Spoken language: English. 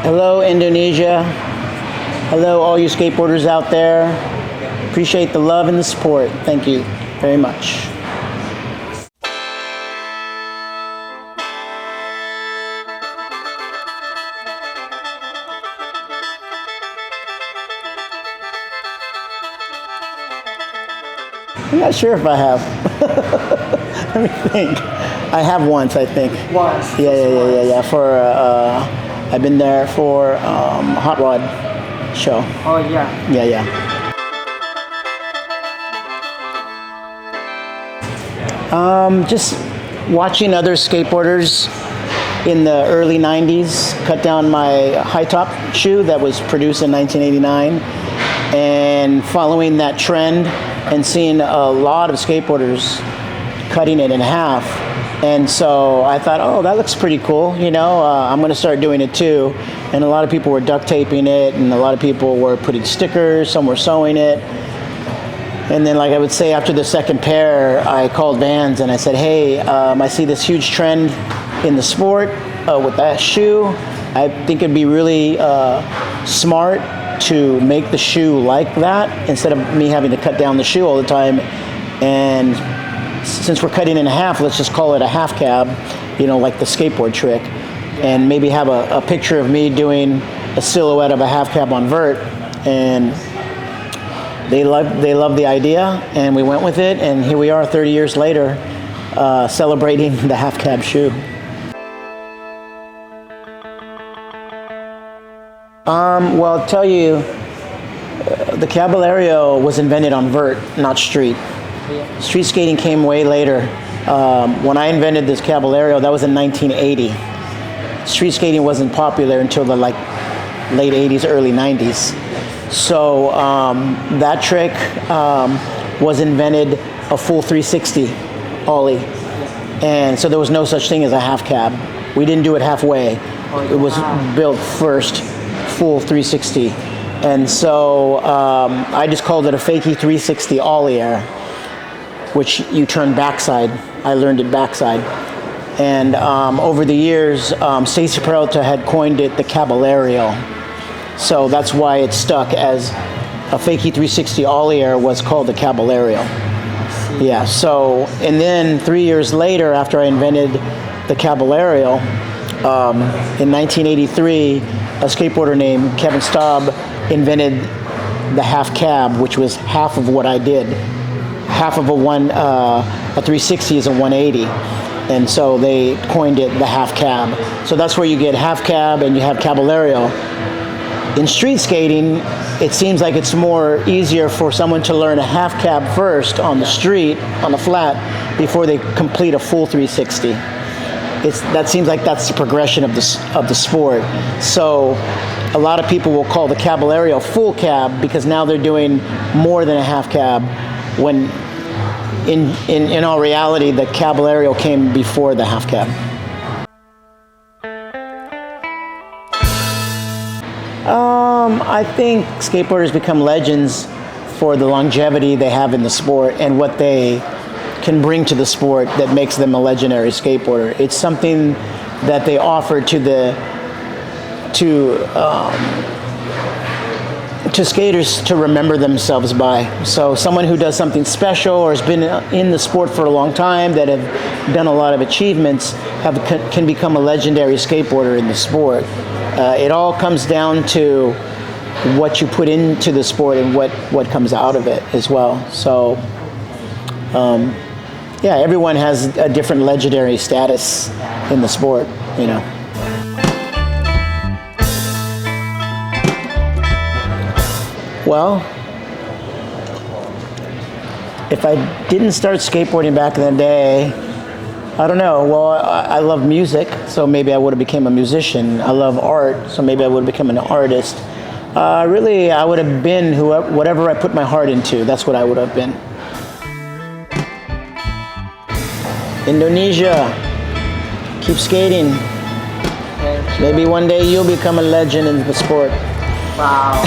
Hello, Indonesia. Hello, all you skateboarders out there. Appreciate the love and the support. Thank you very much. I'm not sure if I have. Let me think. I have once, I think. Once. Yeah. For I've been there for hot rod show. Oh yeah. Yeah. Just watching other skateboarders in the early 90s cut down my high top shoe that was produced in 1989, and following that trend and seeing a lot of skateboarders cutting it in half. And so I thought, oh, that looks pretty cool. I'm going to start doing it too. And a lot of people were duct taping it, and a lot of people were putting stickers, some were sewing it. And then, like I would say, after the second pair, I called Vans and I said, hey, I see this huge trend in the sport with that shoe. I think it'd be really smart to make the shoe like that instead of me having to cut down the shoe all the time. And since we're cutting in half, let's just call it a half cab, like the skateboard trick, and maybe have a picture of me doing a silhouette of a half cab on vert. And they loved the idea, and we went with it, and here we are 30 years later celebrating the half cab shoe. Well, I'll tell you, the Caballero was invented on vert, not street. Street skating came way later. When I invented this Caballero, that was in 1980. Street skating wasn't popular until the late 80s, early 90s. So that trick was invented a full 360 ollie. And so there was no such thing as a half cab. We didn't do it halfway. It was built first, full 360. And so I just called it a fakie 360 ollie air, which you turn backside. I learned it backside. And over the years, Steve Caballero had coined it the Caballero. So that's why it stuck as a fakie 360 ollie air was called the Caballero. Yeah, so, and then 3 years later, after I invented the Caballero, in 1983, a skateboarder named Kevin Staub invented the half cab, which was half of what I did. Half of a 360 is a 180. And so they coined it the half cab. So that's where you get half cab and you have Caballero. In street skating, it seems like it's more easier for someone to learn a half cab first on the street, on the flat, before they complete a full 360. That seems like that's the progression of the sport. So a lot of people will call the Caballero full cab because now they're doing more than a half cab, when in all reality, the Caballero came before the half cab. I think skateboarders become legends for the longevity they have in the sport and what they can bring to the sport that makes them a legendary skateboarder. It's something that they offer to skaters to remember themselves by. So someone who does something special or has been in the sport for a long time, that have done a lot of achievements, can become a legendary skateboarder in the sport. It all comes down to what you put into the sport and what comes out of it as well. So yeah, everyone has a different legendary status in the sport, Well, if I didn't start skateboarding back in the day, I don't know. Well, I love music, so maybe I would have become a musician. I love art, so maybe I would have become an artist. Really, I would have been whatever I put my heart into. That's what I would have been. Indonesia, keep skating. Maybe one day you'll become a legend in the sport. Wow.